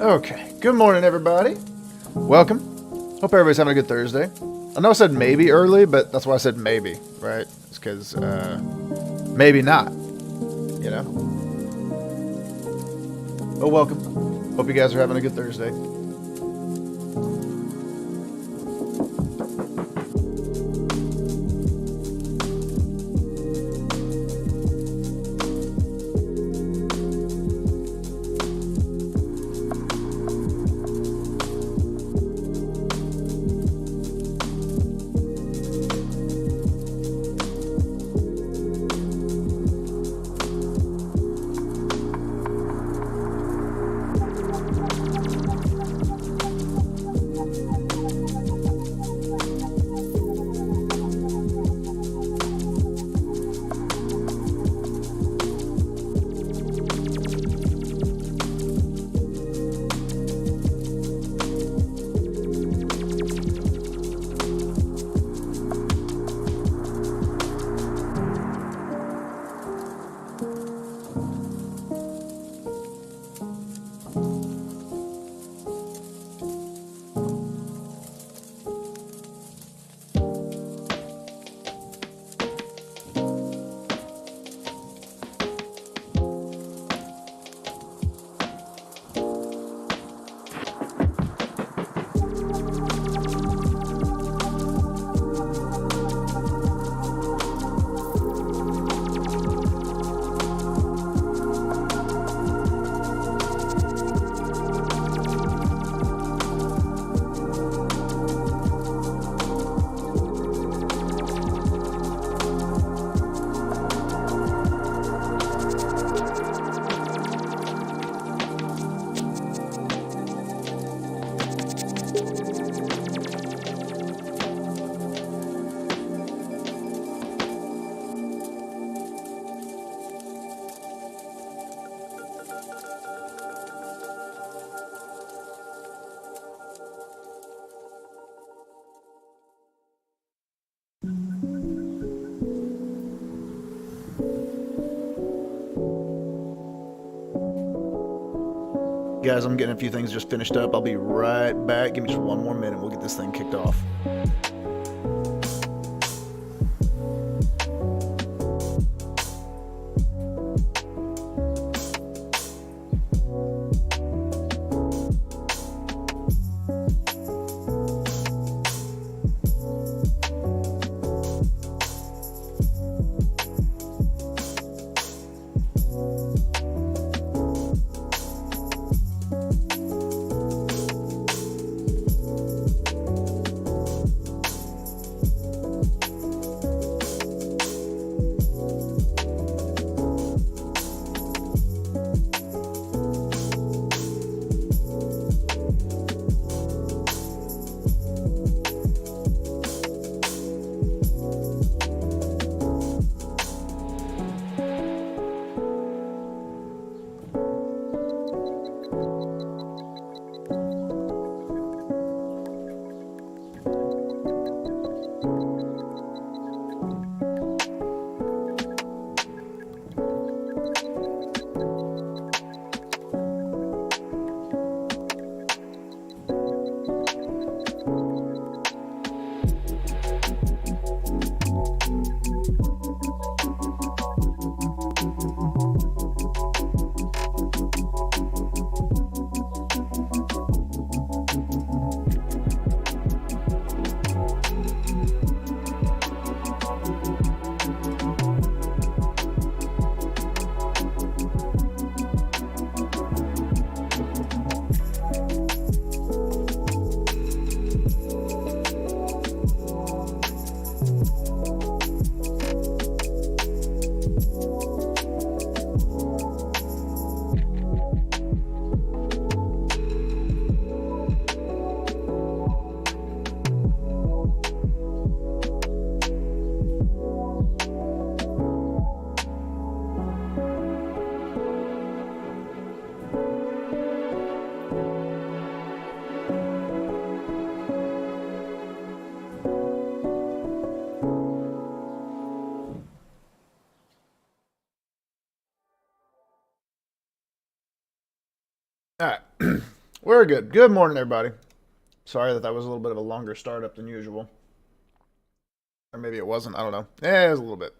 Okay, good morning, everybody. Welcome. Hope everybody's having a good Thursday. I know I said maybe early, but that's why I said maybe, right? It's because maybe not, you know? Oh, welcome. Hope you guys are having a good Thursday. Guys, I'm getting a few things just finished up. I'll be right back. Give me just one more minute. We'll get this thing kicked off. Alright. We're good. Good morning, everybody. Sorry that was a little bit of a longer startup than usual. Or maybe it wasn't. I don't know. Yeah, it was a little bit.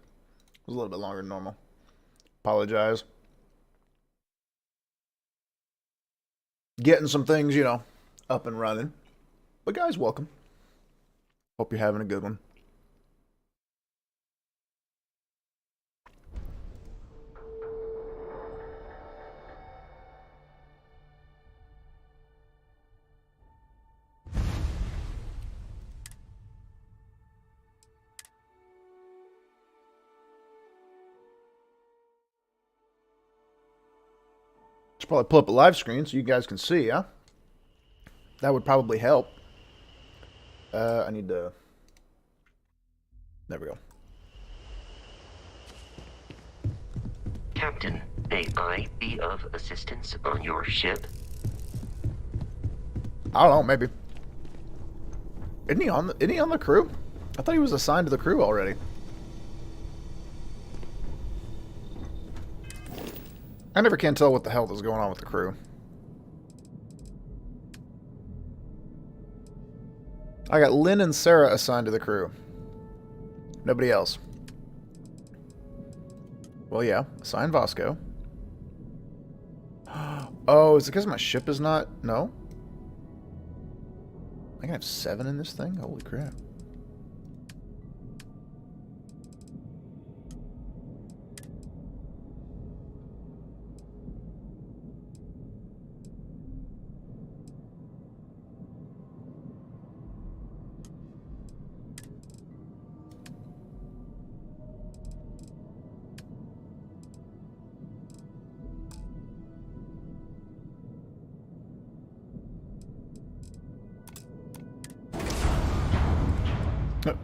It was a little bit longer than normal. Apologize. Getting some things, up and running. But guys, welcome. Hope you're having a good one. Should probably pull up a live screen so you guys can see, huh? That would probably help. I need to... There we go. Captain, may I be of assistance on your ship? I don't know, maybe. Isn't he on the crew? I thought he was assigned to the crew already. I never can tell what the hell is going on with the crew. I got Lynn and Sarah assigned to the crew. Nobody else. Well, yeah. Assign Vasco. Oh, is it because my ship is not... No? I can have 7 in this thing? Holy crap.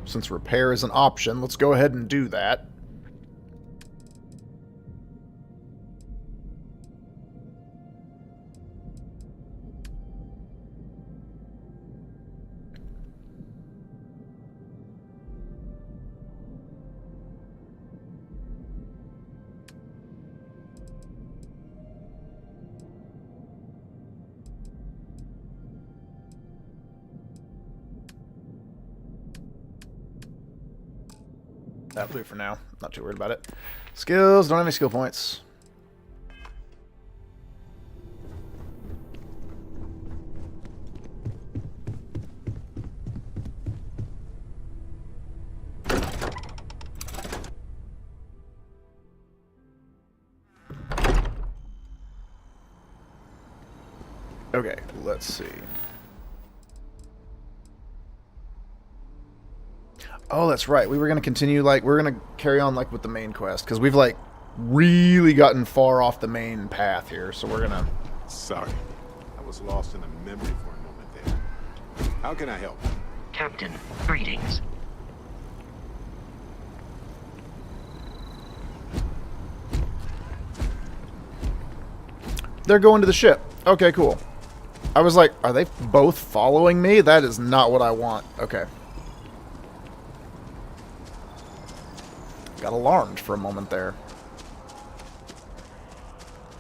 Since repair is an option, let's go ahead and do that. That'll do for now. Not too worried about it. Skills, don't have any skill points. Okay, let's see. Oh, that's right. We were going to continue, we're going to carry on, with the main quest. Because we've, really gotten far off the main path here. So we're going to... Sorry. I was lost in a memory for a moment there. How can I help? Captain, greetings. They're going to the ship. Okay, cool. I was like, are they both following me? That is not what I want. Okay. Got alarmed for a moment there.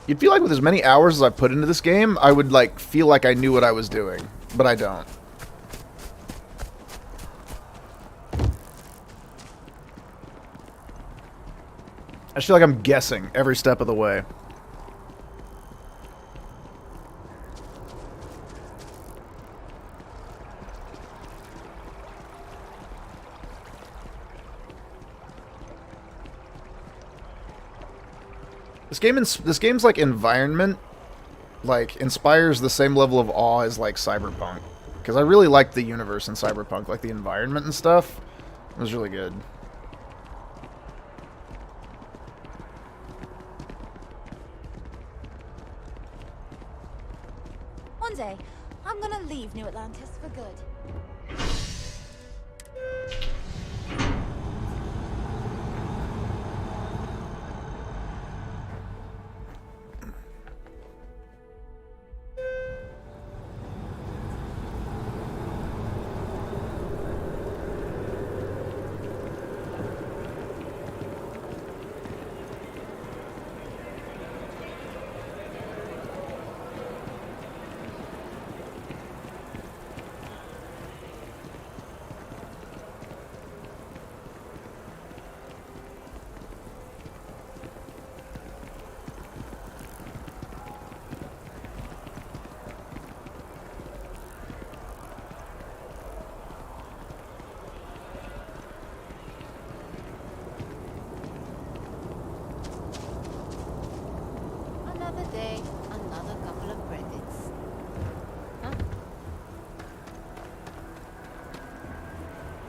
You'd feel like with as many hours as I put into this game, I would, feel like I knew what I was doing. But I don't. I just feel like I'm guessing every step of the way. This game's environment inspires the same level of awe as Cyberpunk, because I really liked the universe in Cyberpunk, the environment and stuff. It was really good. One day, I'm gonna leave New Atlantis for good.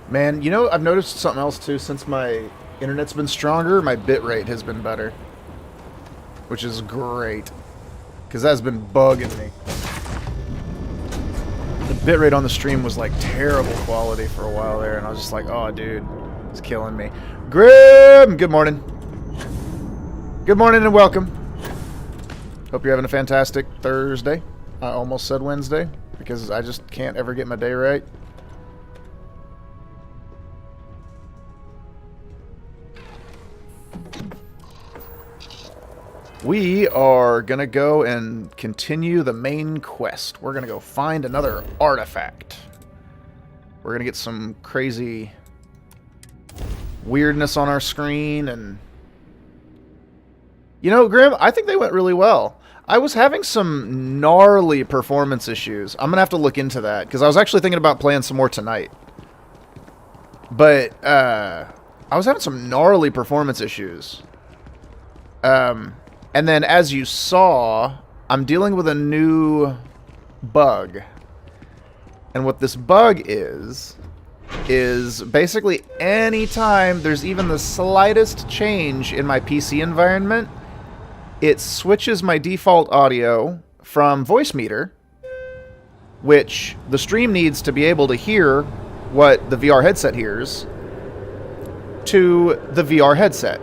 Man, you know, I've noticed something else too. Since my internet's been stronger, my bitrate has been better. Which is great. Because that's been bugging me. The bitrate on the stream was like terrible quality for a while there, and I was just like, oh, dude, it's killing me. Grim! Good morning. Good morning and welcome. Hope you're having a fantastic Thursday. I almost said Wednesday, because I just can't ever get my day right. We are going to go and continue the main quest. We're going to go find another artifact. We're going to get some crazy weirdness on our screen. And you know, Grim, I think they went really well. I was having some gnarly performance issues. I'm going to have to look into that, because I was actually thinking about playing some more tonight. But I was having some gnarly performance issues. And then, as you saw, I'm dealing with a new bug. And what this bug is basically anytime there's even the slightest change in my PC environment, it switches my default audio from voice meter, which the stream needs to be able to hear what the VR headset hears, to the VR headset.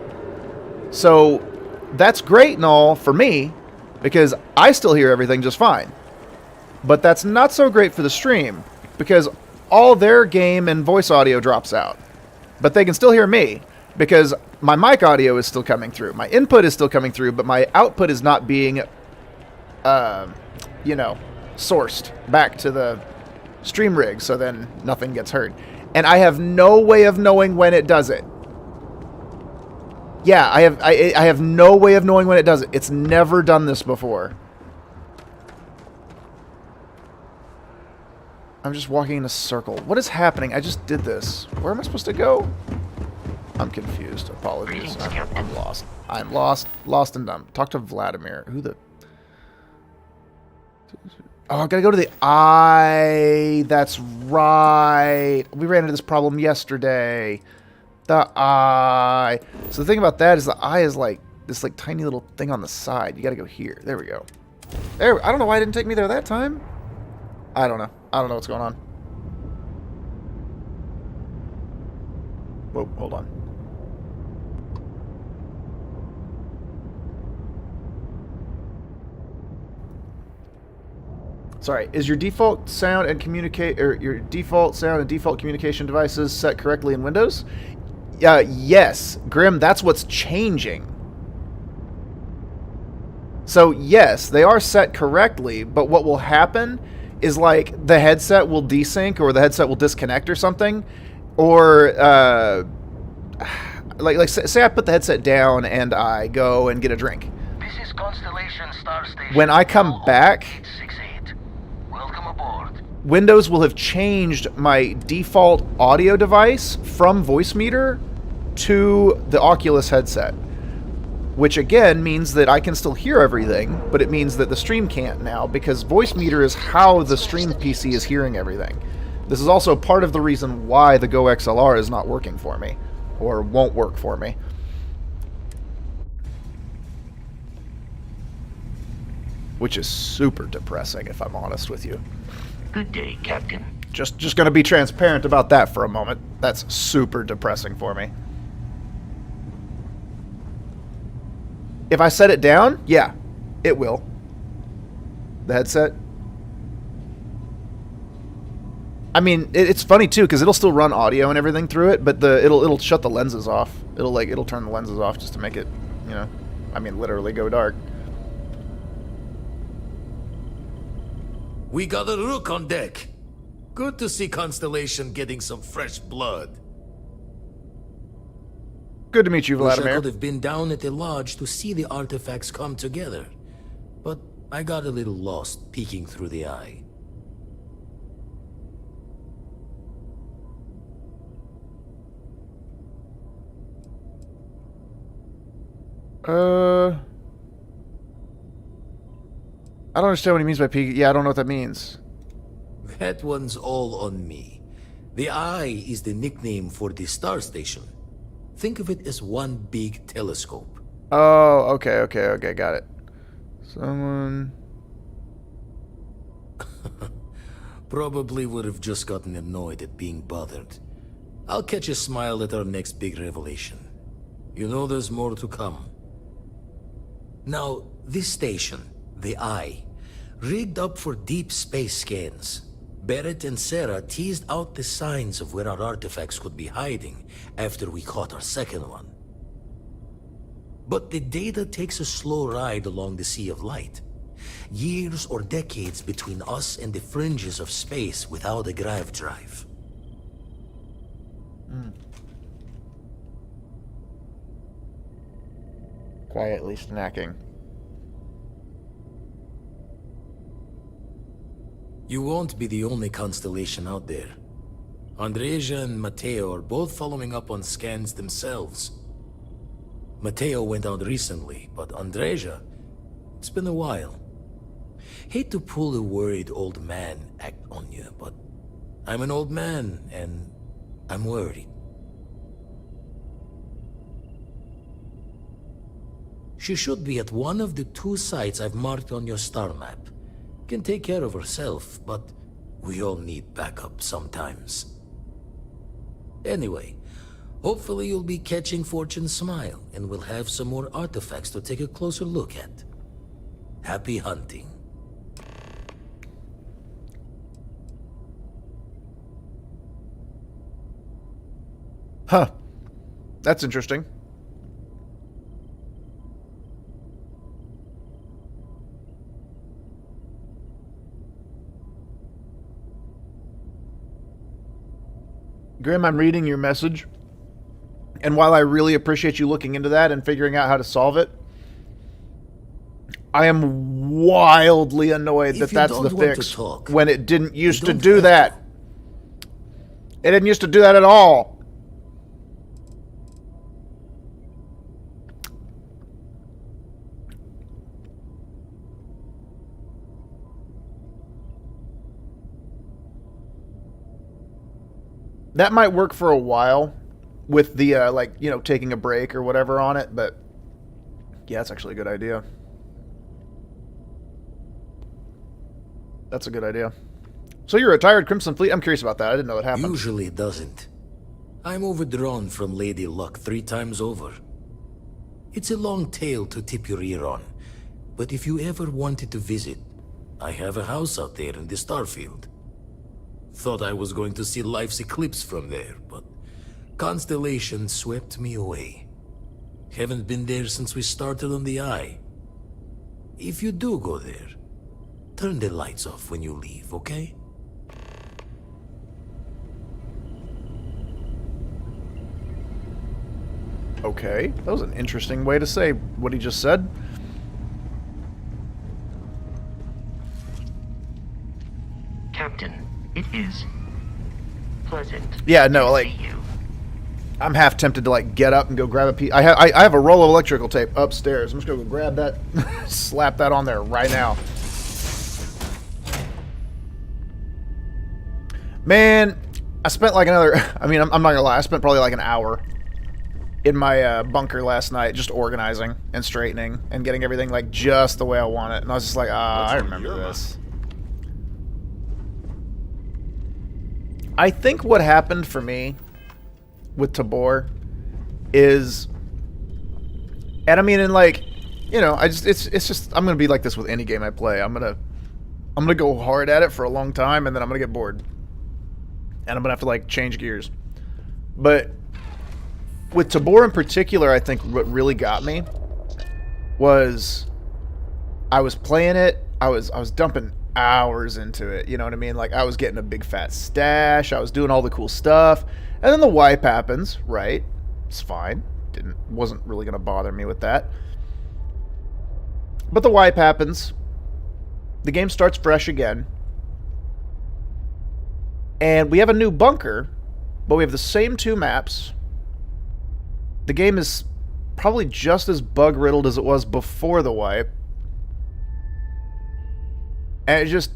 So that's great and all for me, because I still hear everything just fine. But that's not so great for the stream, because all their game and voice audio drops out. But they can still hear me, because my mic audio is still coming through. My input is still coming through, but my output is not being, you know, sourced back to the stream rig, so then nothing gets heard. And I have no way of knowing when it does it. Yeah, I have no way of knowing when it does it. It's never done this before. I'm just walking in a circle. What is happening? I just did this. Where am I supposed to go? I'm confused. Apologies. I'm lost. I'm lost. Lost and dumb. Talk to Vladimir. Who the... Oh, I gotta go to the eye. That's right. We ran into this problem yesterday. The eye. So the thing about that is the eye is like this like tiny little thing on the side. You gotta go here. There we go. There. I don't know why it didn't take me there that time. I don't know. I don't know what's going on. Whoa, hold on. Sorry, is your default sound and default communication devices set correctly in Windows? Yes, Grim, that's what's changing. So yes, they are set correctly, but what will happen is like the headset will desync or the headset will disconnect or something, or like say I put the headset down and I go and get a drink. This is Constellation Star Station. When I come back, 868. Welcome aboard. Windows will have changed my default audio device from voice meter to the Oculus headset, which again means that I can still hear everything, but it means that the stream can't now, because voice meter is how the stream PC is hearing everything. This is also part of the reason why the Go XLR is not working for me, or won't work for me. Which is super depressing, if I'm honest with you. Good day, Captain. Just gonna be transparent about that for a moment. That's super depressing for me. If I set it down, yeah, it will. The headset. I mean, it's funny too, because it'll still run audio and everything through it, but it'll shut the lenses off. It'll turn the lenses off just to make it, you know, I mean, literally go dark. We got a rook on deck. Good to see Constellation getting some fresh blood. Good to meet you, Wish I Vladimir. could have been down at the lodge to see the artifacts come together, but I got a little lost peeking through the eye. I don't understand what he means by peak. Yeah, I don't know what that means. That one's all on me. The Eye is the nickname for the star station. Think of it as one big telescope. Oh, okay, got it. Someone... Probably would have just gotten annoyed at being bothered. I'll catch a smile at our next big revelation. You know there's more to come. Now, this station, the Eye, rigged up for deep space scans. Barrett and Sarah teased out the signs of where our artifacts could be hiding after we caught our second one. But the data takes a slow ride along the Sea of Light. Years or decades between us and the fringes of space without a grav drive. Quietly snacking. You won't be the only constellation out there. Andreja and Matteo are both following up on scans themselves. Matteo went out recently, but Andreja, it's been a while. Hate to pull a worried old man act on you, but I'm an old man, and I'm worried. She should be at one of the 2 sites I've marked on your star map. Can take care of herself, but we all need backup sometimes. Anyway, hopefully you'll be catching Fortune's smile, and we'll have some more artifacts to take a closer look at. Happy hunting. Huh. That's interesting. Grim, I'm reading your message. And while I really appreciate you looking into that and figuring out how to solve it, I am wildly annoyed that that's the fix when it didn't used to do that. It didn't used to do that at all. That might work for a while with the, like, you know, taking a break or whatever on it, but yeah, that's actually a good idea. That's a good idea. So you're retired Crimson Fleet? I'm curious about that. I didn't know it happened. Usually it doesn't. I'm overdrawn from Lady Luck 3 times over. It's a long tale to tip your ear on, but if you ever wanted to visit, I have a house out there in the Starfield. Thought I was going to see life's eclipse from there, but Constellation swept me away. Haven't been there since we started on the Eye. If you do go there, turn the lights off when you leave, okay? Okay, that was an interesting way to say what he just said. Captain, it is pleasant. Yeah, no, to like, see you. I'm half tempted to, like, get up and go grab a piece. I have a roll of electrical tape upstairs. I'm just gonna go grab that, slap that on there right now. Man, I spent like another, I mean, I'm not gonna lie, I spent probably like an hour in my bunker last night just organizing and straightening and getting everything like just the way I want it. And I was just like, I remember this. I think what happened for me with Tabor is, and I mean, in like, you know, it's just, I'm gonna be like this with any game I play. I'm gonna go hard at it for a long time, and then I'm gonna get bored, and I'm gonna have to like change gears. But with Tabor in particular, I think what really got me was I was playing it. I was dumping hours into it. You know what I mean? Like, I was getting a big fat stash. I was doing all the cool stuff. And then the wipe happens, right? It's fine. Wasn't really gonna bother me with that. But the wipe happens. The game starts fresh again. And we have a new bunker, but we have the same 2 maps. The game is probably just as bug-riddled as it was before the wipe. And it just,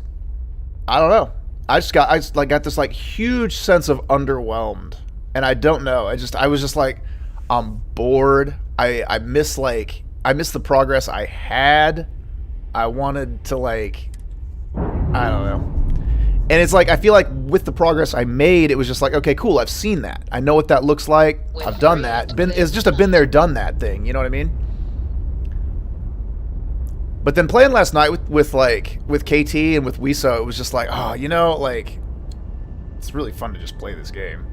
I don't know. I just like got this like huge sense of underwhelmed, and I don't know. I was just like, I'm bored. I miss the progress I had. I wanted to like, I don't know. And it's like, I feel like with the progress I made, it was just like, okay, cool, I've seen that. I know what that looks like. I've done that. It's just a been there, done that thing. You know what I mean? But then playing last night with KT and with Wiso, it was just like, oh, you know, like, it's really fun to just play this game.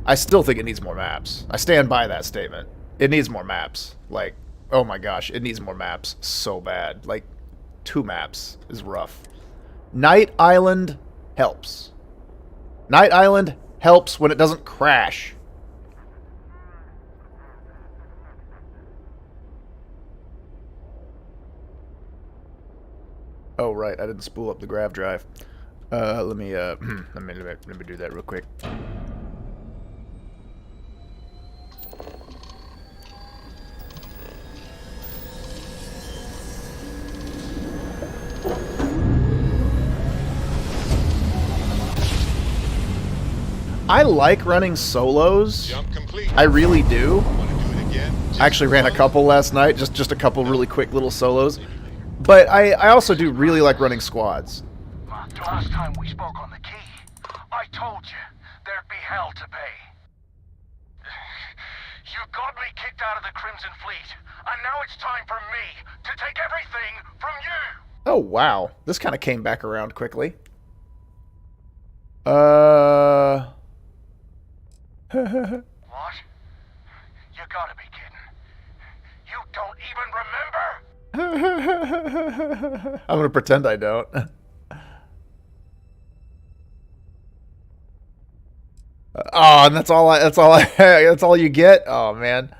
I still think it needs more maps. I stand by that statement. It needs more maps. Like, oh my gosh, it needs more maps so bad. Like, 2 maps is rough. Night Island helps. Night Island helps when it doesn't crash. Oh right, I didn't spool up the grav drive. Let me let me do that real quick. I like running solos. Jump complete. I really do. Want to do it again? I actually ran a couple last night, just a couple really quick little solos. But I also do really like running squads. Last time we spoke on the key, I told you there'd be hell to pay. You got me kicked out of the Crimson Fleet, and now it's time for me to take everything from you. Oh wow, this kind of came back around quickly. What? You gotta be kidding. You don't even remember? I'm gonna pretend I don't. Oh, and that's all you get? Oh man.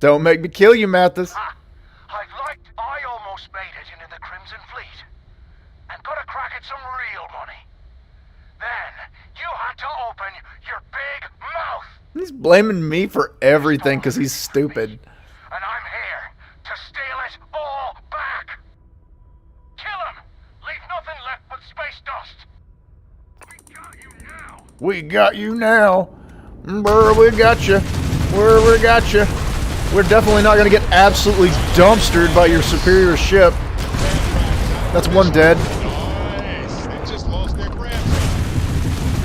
Don't make me kill you, Mathis. I almost made it into the Crimson Fleet and got a crack at some real money. Then you had to open your big mouth. He's blaming me for everything because he's stupid. And I'm here to steal it all back. Kill him. Leave nothing left but space dust. We got you now. We got you now. Brr, we got you. We got you. We're definitely not going to get absolutely dumpstered by your superior ship. That's one dead. Nice. They just lost their grab drive.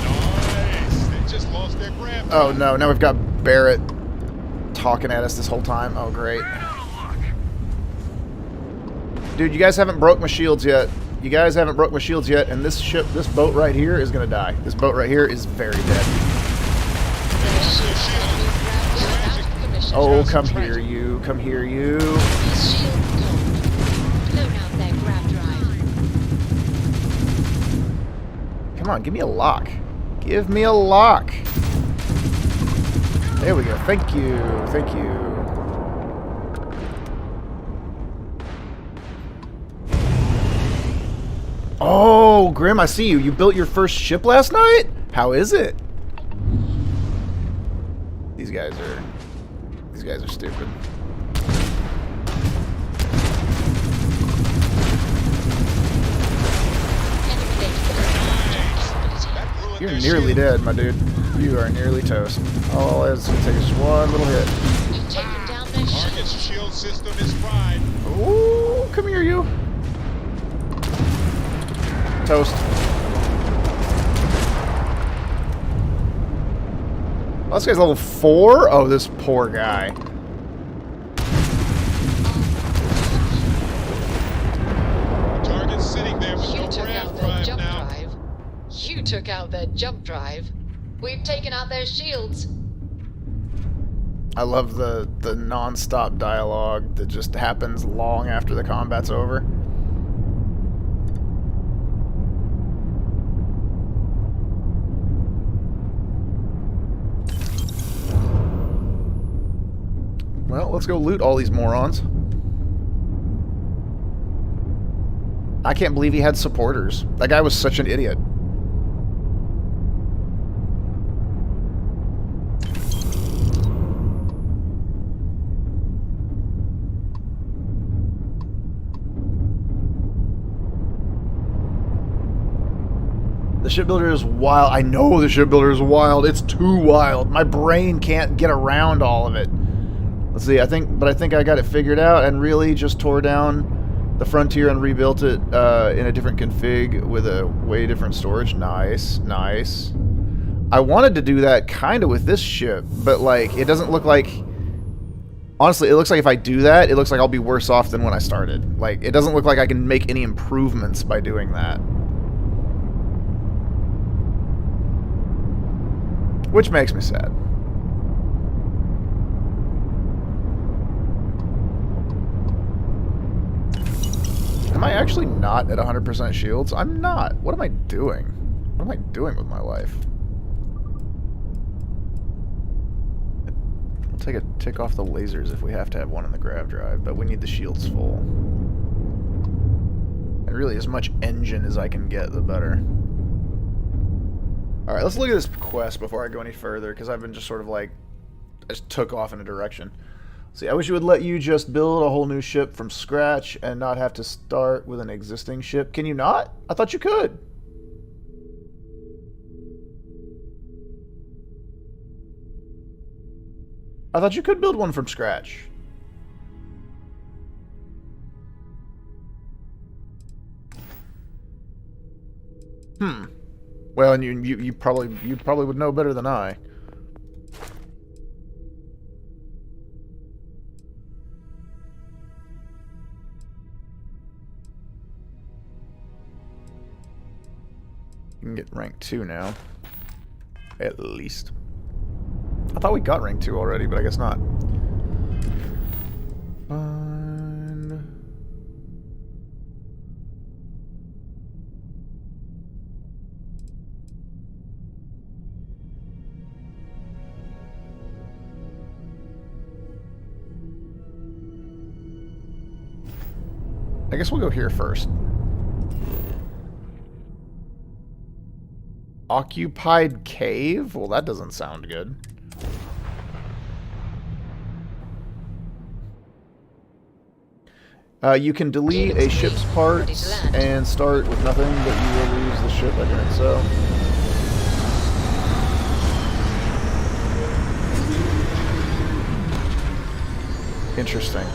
Nice. They just lost their grab drive. Oh no, now we've got Barrett talking at us this whole time. Oh great. Dude, you guys haven't broke my shields yet. You guys haven't broke my shields yet, and this boat right here is going to die. This boat right here is very dead. Oh, come here, you. Come here, you. Come on, give me a lock. Give me a lock. There we go. Thank you. Thank you. Oh, Grim, I see you. You built your first ship last night? How is it? These guys are stupid. You're nearly dead, my dude. You are nearly toast. Oh, it's gonna take us one little hit. You've taken down their Target's shield system is fried. Ooh, come here, you. Toast. Oh, this guy's level 4? Oh, this poor guy. Target's sitting there with You no took grab out their drive jump now. drive. You took out their jump drive. We've taken out their shields. I love the non-stop dialogue that just happens long after the combat's over. Well, let's go loot all these morons. I can't believe he had supporters. That guy was such an idiot. The shipbuilder is wild. I know the shipbuilder is wild. It's too wild. My brain can't get around all of it. Let's see. I think I got it figured out and really just tore down the Frontier and rebuilt it in a different config with a way different storage. Nice, nice. I wanted to do that kind of with this ship, but like it doesn't look like. Honestly, it looks like if I do that, it looks like I'll be worse off than when I started. Like it doesn't look like I can make any improvements by doing that. Which makes me sad. Am I actually not at 100% shields? I'm not. What am I doing? What am I doing with my life? We'll take a tick off the lasers if we have to have one in the grav drive, but we need the shields full. And really, as much engine as I can get, the better. Alright, let's look at this quest before I go any further, because I've been just sort of like, I just took off in a direction. See, I wish it would let you just build a whole new ship from scratch and not have to start with an existing ship. Can you not? I thought you could. I thought you could build one from scratch. Well, and you probably would know better than I. You can get rank 2 now. At least. I thought we got rank 2 already, but I guess not. I guess we'll go here first. Occupied cave? Well, that doesn't sound good. You can delete a ship's parts and start with nothing, but you will lose the ship by doing so. Interesting.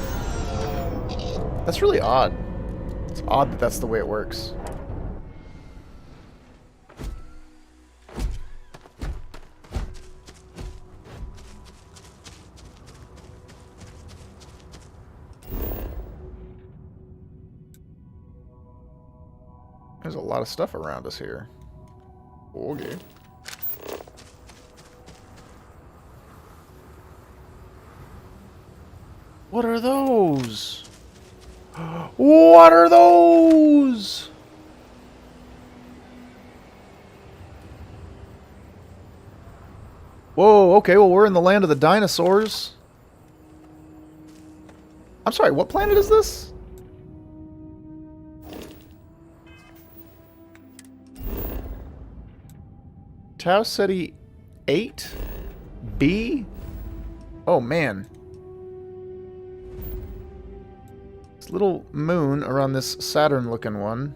That's really odd. It's odd that that's the way it works. There's a lot of stuff around us here. Okay. What are those? What are those? Whoa, okay, well we're in the land of the dinosaurs. I'm sorry, what planet is this? Tau Ceti 8? B? Oh man. This little moon around this Saturn-looking one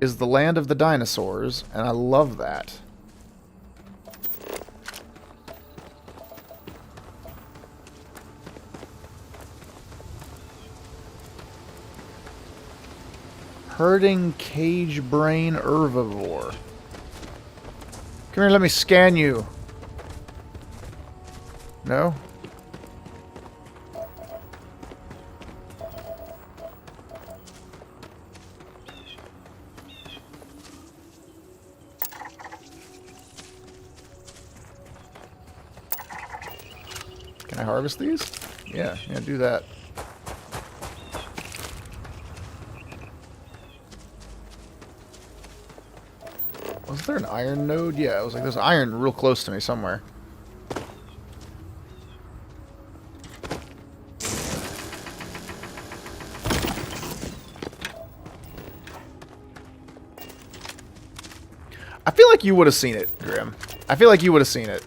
is the land of the dinosaurs, and I love that. Herding cage brain herbivore. Come here, let me scan you. No? Can I harvest these? Yeah, do that. Was there an iron node? Yeah, it was like there's iron real close to me somewhere. I feel like you would have seen it, Grim. I feel like you would have seen it.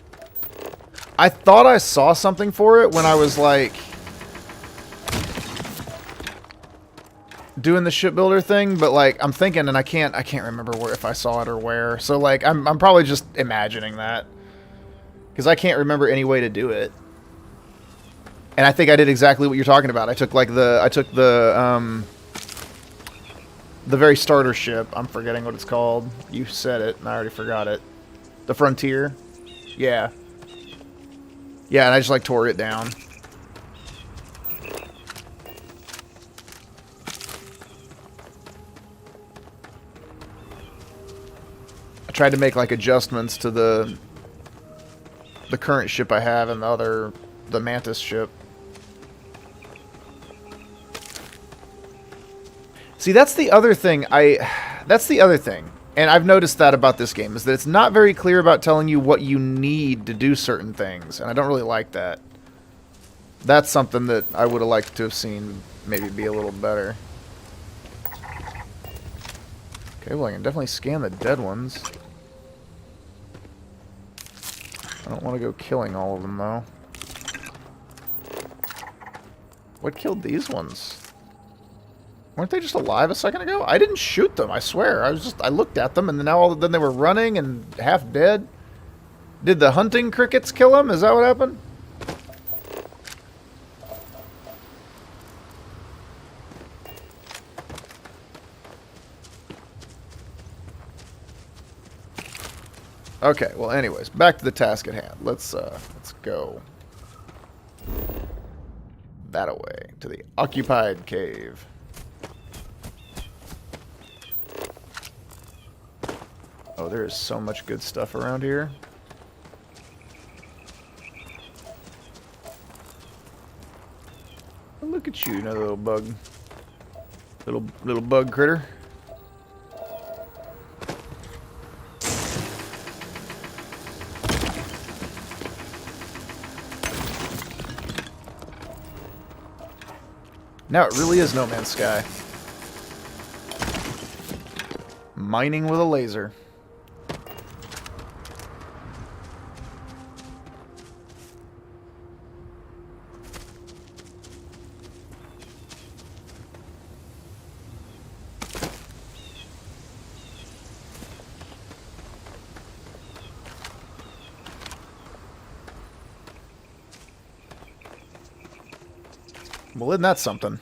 I thought I saw something for it when I was like... doing the shipbuilder thing, but like I'm thinking, and I can't remember where, if I saw it or where. So like I'm probably just imagining that because I can't remember any way to do it. And I think I did exactly what you're talking about. I took the very starter ship. I'm forgetting what it's called. You said it, and I already forgot it. The Frontier. Yeah. Yeah, and I just like tore it down. I tried to make like adjustments to the current ship I have and the Mantis ship. See, that's the other thing. And I've noticed that about this game, is that it's not very clear about telling you what you need to do certain things, and I don't really like that. That's something that I would have liked to have seen maybe be a little better. Okay, well I can definitely scan the dead ones. I don't want to go killing all of them, though. What killed these ones? Weren't they just alive a second ago? I didn't shoot them, I swear. I looked at them, and then they were running and half dead. Did the hunting crickets kill them? Is that what happened? Okay, well anyways, back to the task at hand. Let's go that away to the occupied cave. Oh, there is so much good stuff around here. Oh, look at you, another little bug. Little bug critter. Now it really is No Man's Sky. Mining with a laser. Well, isn't that something?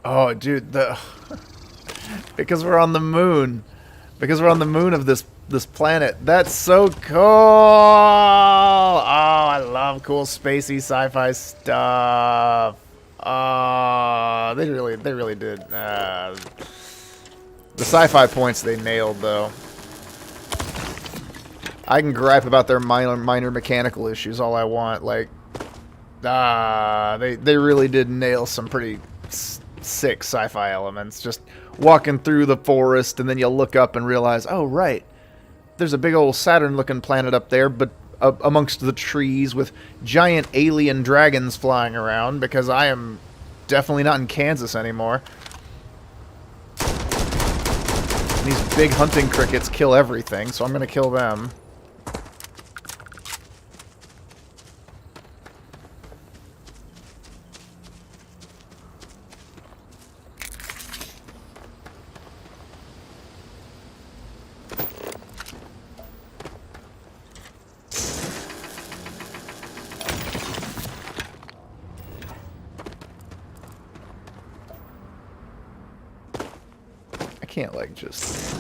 Oh, dude, because we're on the moon. Because we're on the moon of this planet. That's so cool. Oh, I love cool spacey sci-fi stuff. Oh, they really did. The sci-fi points they nailed, though. I can gripe about their minor mechanical issues all I want. Like, they really did nail some pretty sick sci-fi elements. Just walking through the forest, and then you'll look up and realize, oh, right, there's a big old Saturn-looking planet up there, but amongst the trees with giant alien dragons flying around, because I am definitely not in Kansas anymore. And these big hunting crickets kill everything, so I'm going to kill them. Can't like just...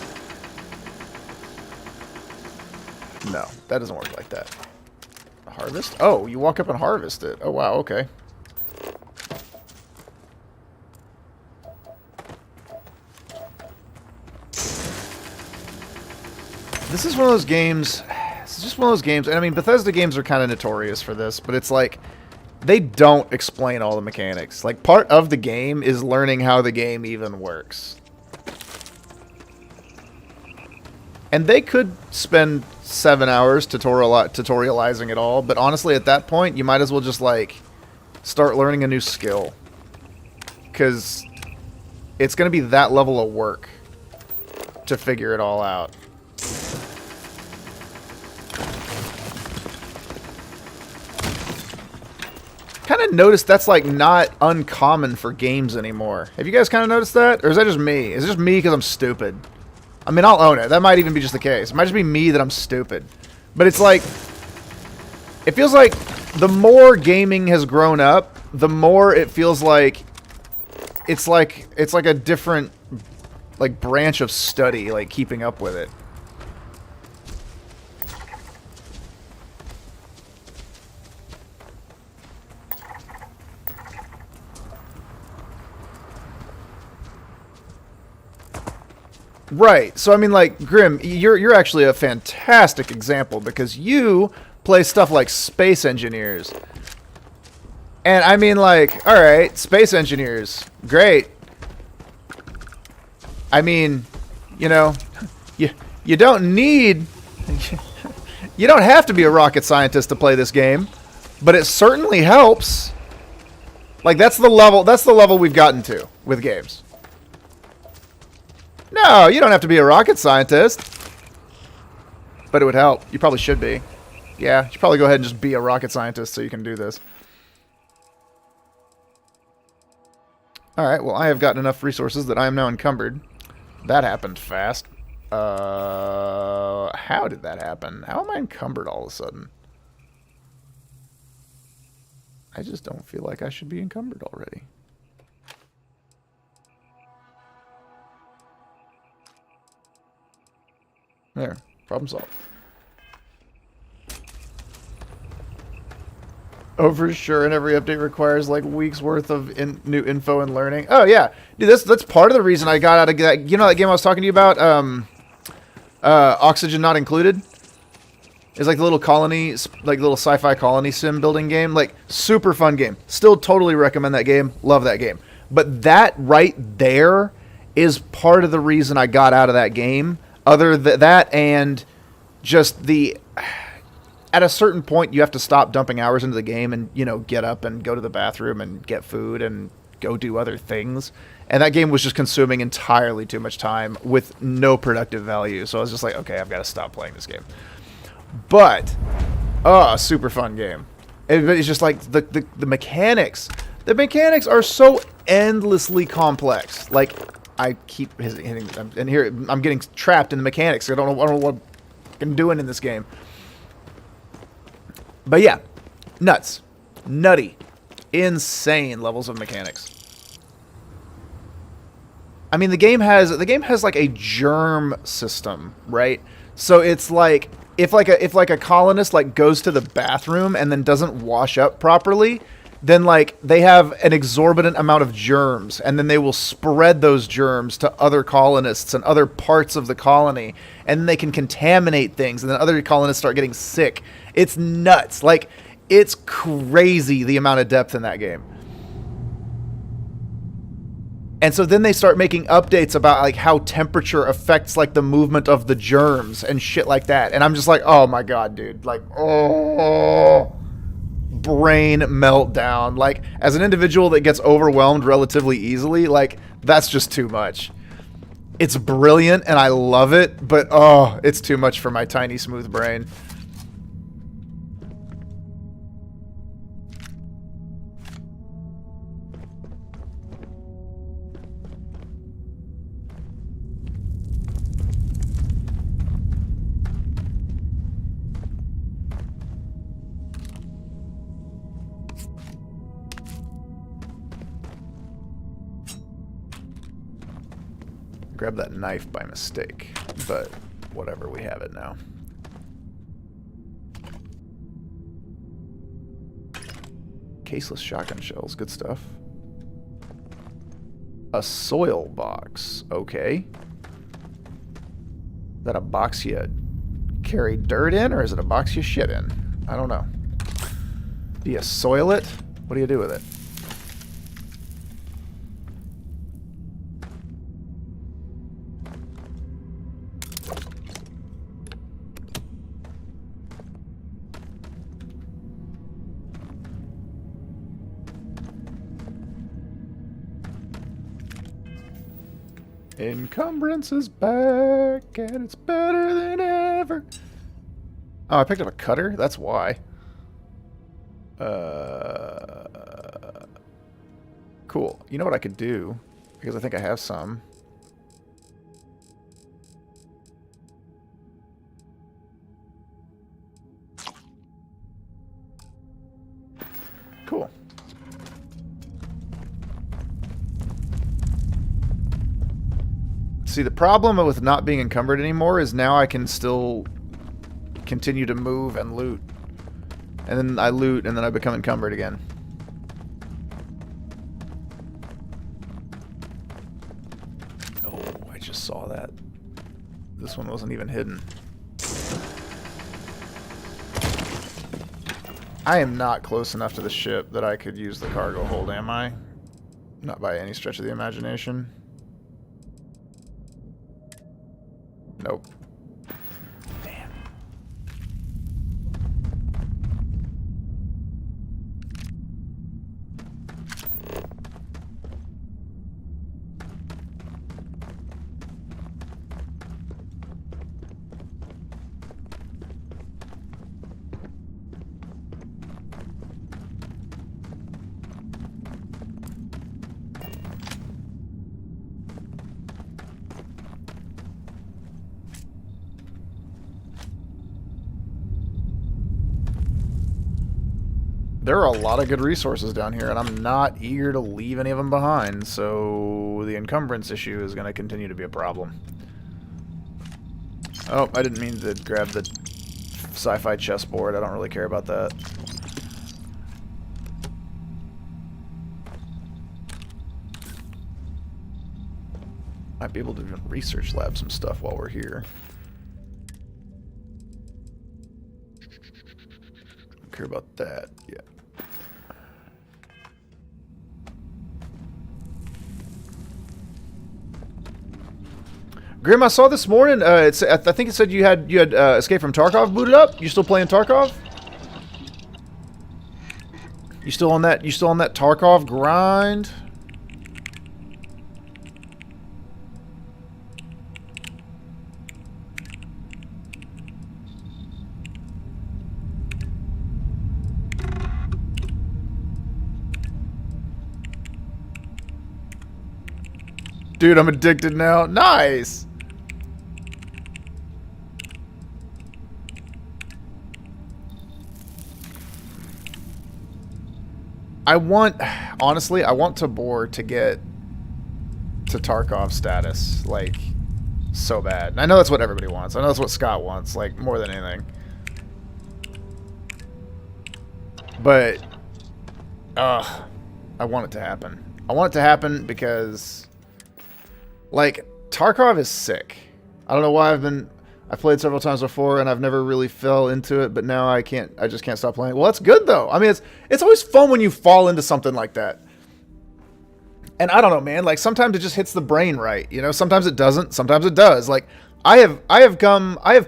No, that doesn't work like that. Harvest? Oh, you walk up and harvest it. Oh wow, okay. This is one of those games... This is just one of those games, and I mean, Bethesda games are kind of notorious for this, but it's like, they don't explain all the mechanics. Like, part of the game is learning how the game even works. And they could spend 7 hours tutorializing it all, but honestly, at that point, you might as well just, like, start learning a new skill. Because it's going to be that level of work to figure it all out. kind of noticed that's like not uncommon for games anymore. Have you guys kind of noticed that? Or is that just me? Is it just me because I'm stupid? I mean, I'll own it. That might even be just the case. It might just be me that I'm stupid. But it's like, it feels like the more gaming has grown up, the more it feels like it's like a different like branch of study, like keeping up with it. Right. So I mean, like, Grim, you're actually a fantastic example because you play stuff like Space Engineers. And I mean, like, all right, Space Engineers, great. I mean, you know, you don't need you don't have to be a rocket scientist to play this game, but it certainly helps. Like that's the level we've gotten to with games. No, you don't have to be a rocket scientist. But it would help. You probably should be. Yeah, you should probably go ahead and just be a rocket scientist so you can do this. Alright, well, I have gotten enough resources that I am now encumbered. That happened fast. How did that happen? How am I encumbered all of a sudden? I just don't feel like I should be encumbered already. There. Problem solved. Oh, for sure, and every update requires like weeks worth of new info and learning. Oh yeah, dude, that's part of the reason I got out of that. You know that game I was talking to you about, Oxygen Not Included. It's like the little colony, like little sci-fi colony sim building game. Like super fun game. Still totally recommend that game. Love that game. But that right there is part of the reason I got out of that game. Other than that, and just the. At a certain point, you have to stop dumping hours into the game and, you know, get up and go to the bathroom and get food and go do other things. And that game was just consuming entirely too much time with no productive value. So I was just like, okay, I've got to stop playing this game. But, a super fun game. It's just like the mechanics. The mechanics are so endlessly complex. Like, I keep hitting, and here I'm getting trapped in the mechanics. I don't know what I'm doing in this game. But yeah, nuts, nutty, insane levels of mechanics. I mean, the game has like a germ system, right? So it's like if a colonist like goes to the bathroom and then doesn't wash up properly, then like they have an exorbitant amount of germs, and then they will spread those germs to other colonists and other parts of the colony, and then they can contaminate things, and then other colonists start getting sick. It's nuts. Like, it's crazy the amount of depth in that game. And so then they start making updates about like how temperature affects like the movement of the germs and shit like that. And I'm just like, oh my god, dude. Like, oh, brain meltdown. Like, as an individual that gets overwhelmed relatively easily, like, that's just too much. It's brilliant and I love it, but oh, it's too much for my tiny smooth brain. Grab that knife by mistake, but whatever, we have it now. Caseless shotgun shells, good stuff. A soil box, okay. Is that a box you carry dirt in, or is it a box you shit in? I don't know. Do you soil it? What do you do with it? Encumbrance is back, and it's better than ever. Oh, I picked up a cutter? That's why. Cool. You know what I could do? Because I think I have some. Cool. See, the problem with not being encumbered anymore is now I can still continue to move and loot. And then I loot, and then I become encumbered again. Oh, I just saw that. This one wasn't even hidden. I am not close enough to the ship that I could use the cargo hold, am I? Not by any stretch of the imagination. Nope. Damn. There are a lot of good resources down here, and I'm not eager to leave any of them behind, so the encumbrance issue is going to continue to be a problem. Oh, I didn't mean to grab the sci-fi chessboard. I don't really care about that. Might be able to research lab some stuff while we're here. Don't care about that yet. Grim, I saw this morning. I think it said you had Escape from Tarkov booted up. You still playing Tarkov? You still on that? You still on that Tarkov grind? Dude, I'm addicted now. Nice. Honestly, I want Tabor to get to Tarkov status, like, so bad. And I know that's what everybody wants. I know that's what Scott wants, like, more than anything. But, I want it to happen. I want it to happen because, like, Tarkov is sick. I don't know why I've played several times before and I've never really fell into it, but now I just can't stop playing. Well, that's good though. I mean, it's always fun when you fall into something like that. And I don't know, man, like sometimes it just hits the brain right, you know? Sometimes it doesn't, sometimes it does. Like I have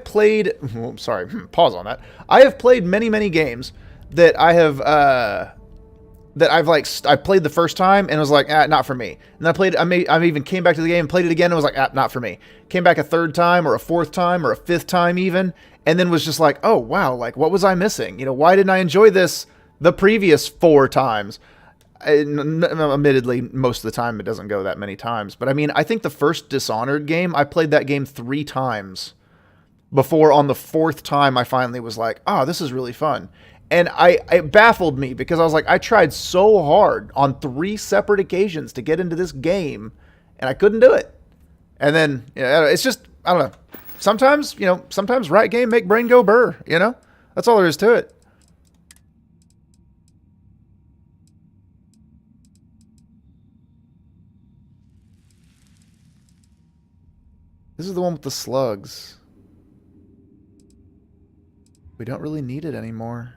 played, sorry, pause on that. I have played many games that I played the first time and was like, not for me. And I even came back to the game and played it again and was like, not for me. Came back a third time or a fourth time or a fifth time even, and then was just like, oh wow, like what was I missing? You know, why didn't I enjoy this the previous 4 times? Admittedly, most of the time it doesn't go that many times, but I mean, I think the first Dishonored game, I played that game 3 times before on the 4th time I finally was like, oh, this is really fun. And it baffled me because I was like, I tried so hard on 3 separate occasions to get into this game, and I couldn't do it. And then, you know, it's just, I don't know. Sometimes right game make brain go burr, you know? That's all there is to it. This is the one with the slugs. We don't really need it anymore.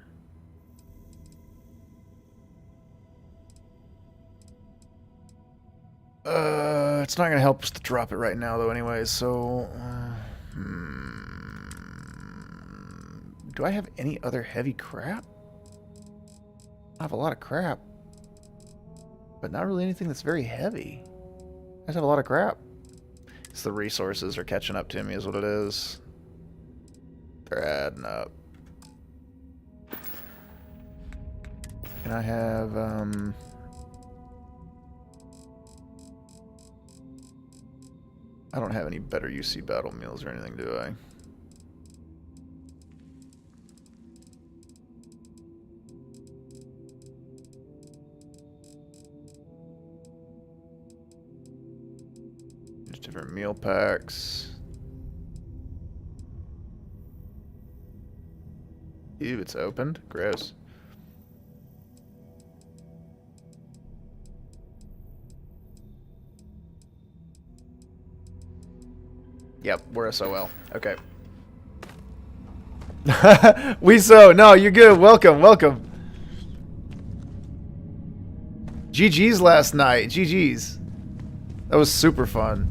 It's not gonna help us to drop it right now, though. Anyways, so do I have any other heavy crap? I have a lot of crap, but not really anything that's very heavy. I just have a lot of crap. It's the resources are catching up to me, is what it is. They're adding up. Can I have, I don't have any better UC battle meals or anything, do I? Just different meal packs. Ew, it's opened? Gross. Yep, we're SOL. Okay. We so. No, you're good. Welcome, welcome. GG's last night. GG's. That was super fun.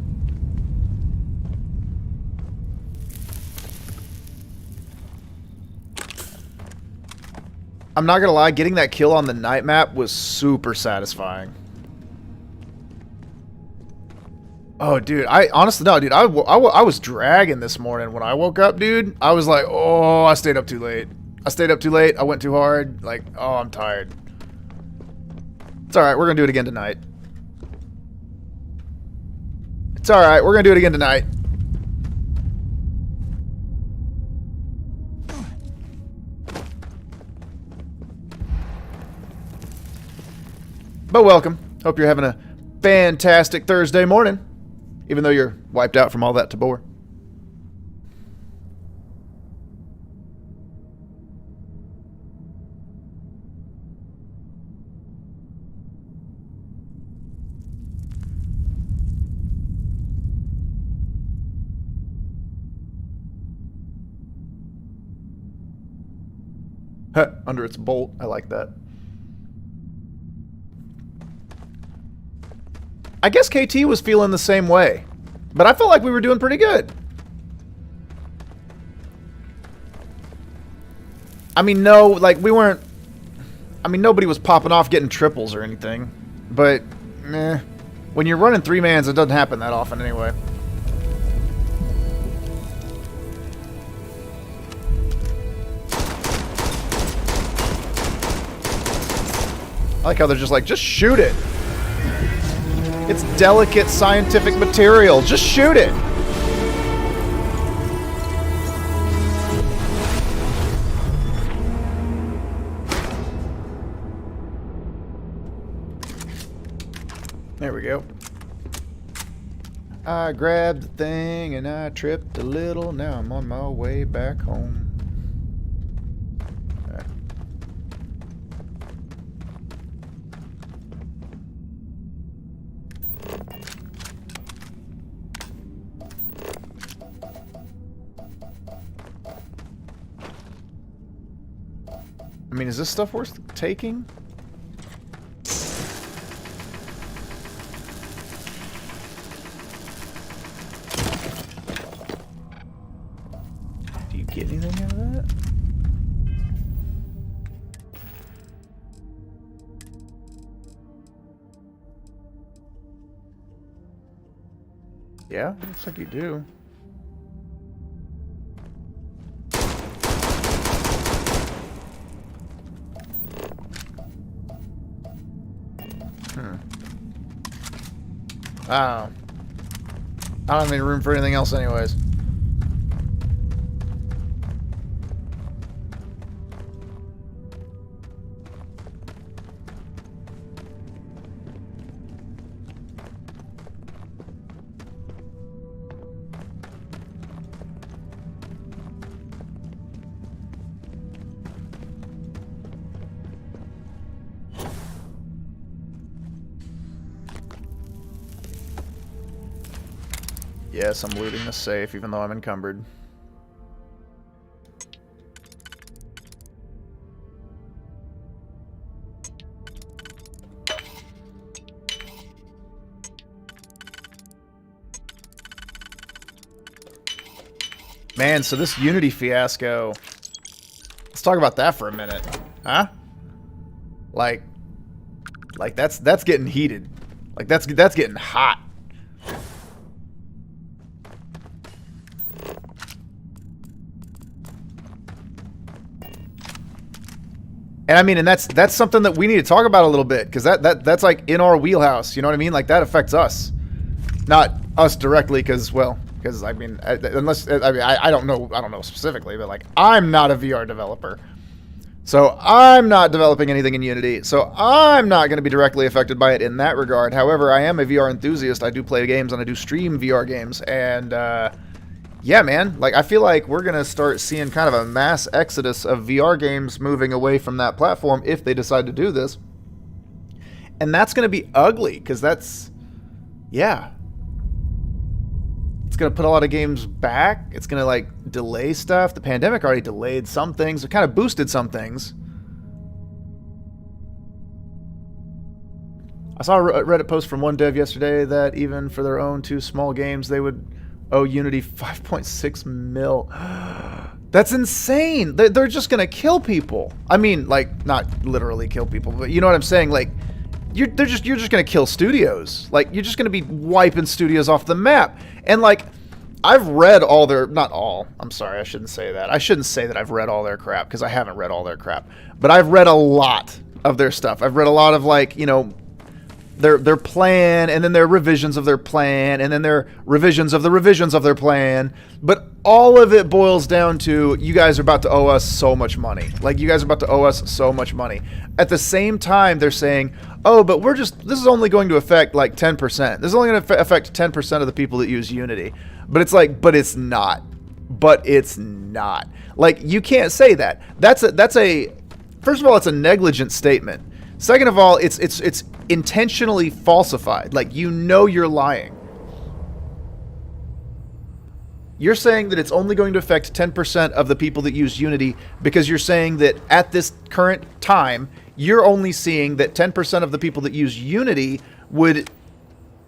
I'm not gonna lie, getting that kill on the night map was super satisfying. Oh, dude, I honestly, no, dude, I was dragging this morning when I woke up, dude. I was like, oh, I stayed up too late. I stayed up too late. I went too hard. Like, oh, I'm tired. It's alright, we're gonna do it again tonight. It's alright, we're gonna do it again tonight. But welcome. Hope you're having a fantastic Thursday morning. Even though you're wiped out from all that tabor. Under its bolt. I like that. I guess KT was feeling the same way, but I felt like we were doing pretty good. I mean, no, like we weren't. I mean, nobody was popping off getting triples or anything, but meh. When you're running 3-mans, it doesn't happen that often anyway. I like how they're just like, just shoot it. It's delicate scientific material. Just shoot it. There we go. I grabbed the thing and I tripped a little. Now I'm on my way back home. I mean, is this stuff worth taking? Do you get anything out of that? Yeah, looks like you do. Oh. I don't have any room for anything else anyways. Yes, I'm looting the safe, even though I'm encumbered. Man, so this Unity fiasco... Let's talk about that for a minute. Huh? Like that's getting heated. Like, that's getting hot. And I mean, and that's something that we need to talk about a little bit, because that's like in our wheelhouse. You know what I mean? Like that affects us, not us directly, because I mean, I don't know specifically, but like I'm not a VR developer, so I'm not developing anything in Unity, so I'm not going to be directly affected by it in that regard. However, I am a VR enthusiast. I do play games and I do stream VR games, and yeah, man, like I feel like we're gonna start seeing kind of a mass exodus of VR games moving away from that platform if they decide to do this. And that's gonna be ugly, because that's, yeah. It's gonna put a lot of games back. It's gonna like delay stuff. The pandemic already delayed some things. It kind of boosted some things. I saw a Reddit post from one dev yesterday that even for their own 2 small games, they would owe Unity 5.6 mil. That's insane. They're just gonna kill people. I mean, like, not literally kill people, but you know what I'm saying? Like, you're just gonna kill studios. Like, you're just gonna be wiping studios off the map. And like, I've read all their, not all, I'm sorry, I shouldn't say that. I shouldn't say that I've read all their crap, because I haven't read all their crap. But I've read a lot of their stuff. I've read a lot of, like, you know, their plan, and then their revisions of their plan, and then their revisions of their plan. But all of it boils down to, you guys are about to owe us so much money. Like, you guys are about to owe us so much money. At the same time, they're saying, oh, but this is only going to affect like 10%. This is only going to affect 10% of the people that use Unity. But it's like, but it's not. But it's not. Like, you can't say that. That's a first of all, it's a negligent statement. Second of all, it's intentionally falsified. Like, you know you're lying. You're saying that it's only going to affect 10% of the people that use Unity, because you're saying that at this current time, you're only seeing that 10% of the people that use Unity would,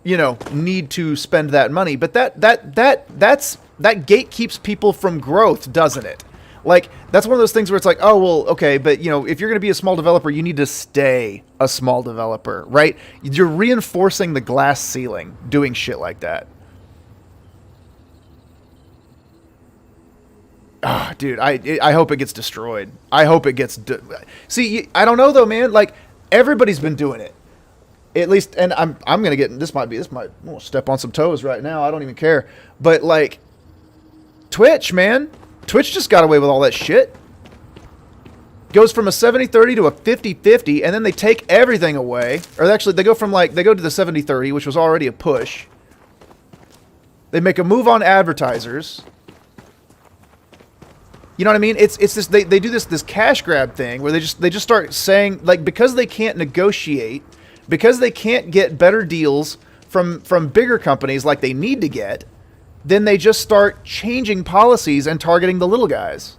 you know, need to spend that money. But that gate keeps people from growth, doesn't it? Like, that's one of those things where it's like, oh, well, okay, but, you know, if you're going to be a small developer, you need to stay a small developer, right? You're reinforcing the glass ceiling doing shit like that. Ah, dude, I hope it gets destroyed. I hope it gets... See, I don't know, though, man. Like, everybody's been doing it. At least, and I'm going to get... This might we'll step on some toes right now. I don't even care. But, like, Twitch, man... Twitch just got away with all that shit. Goes from a 70-30 to a 50-50, and then they take everything away. Or actually, they go to the 70-30, which was already a push. They make a move on advertisers. You know what I mean? It's this, they do this cash grab thing where they just start saying, like, because they can't negotiate, because they can't get better deals from bigger companies like they need to get, then they just start changing policies and targeting the little guys.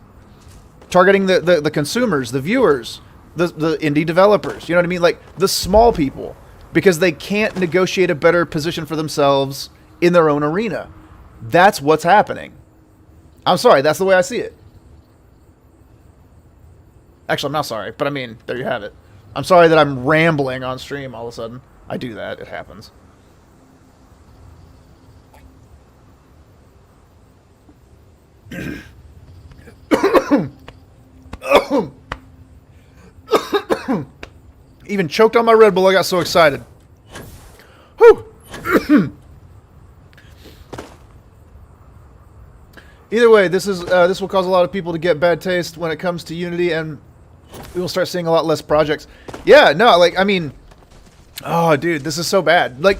Targeting the consumers, the viewers, the indie developers. You know what I mean? Like, the small people. Because they can't negotiate a better position for themselves in their own arena. That's what's happening. I'm sorry, that's the way I see it. Actually, I'm not sorry, but I mean, there you have it. I'm sorry that I'm rambling on stream all of a sudden. I do that, it happens. Even choked on my Red Bull, I got so excited. Whew. Either way, this will cause a lot of people to get bad taste when it comes to Unity, and we will start seeing a lot less projects. Yeah, no, like, I mean, oh, dude, this is so bad. Like,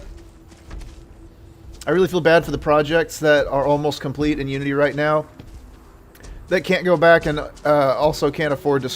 I really feel bad for the projects that are almost complete in Unity right now, that can't go back and also can't afford to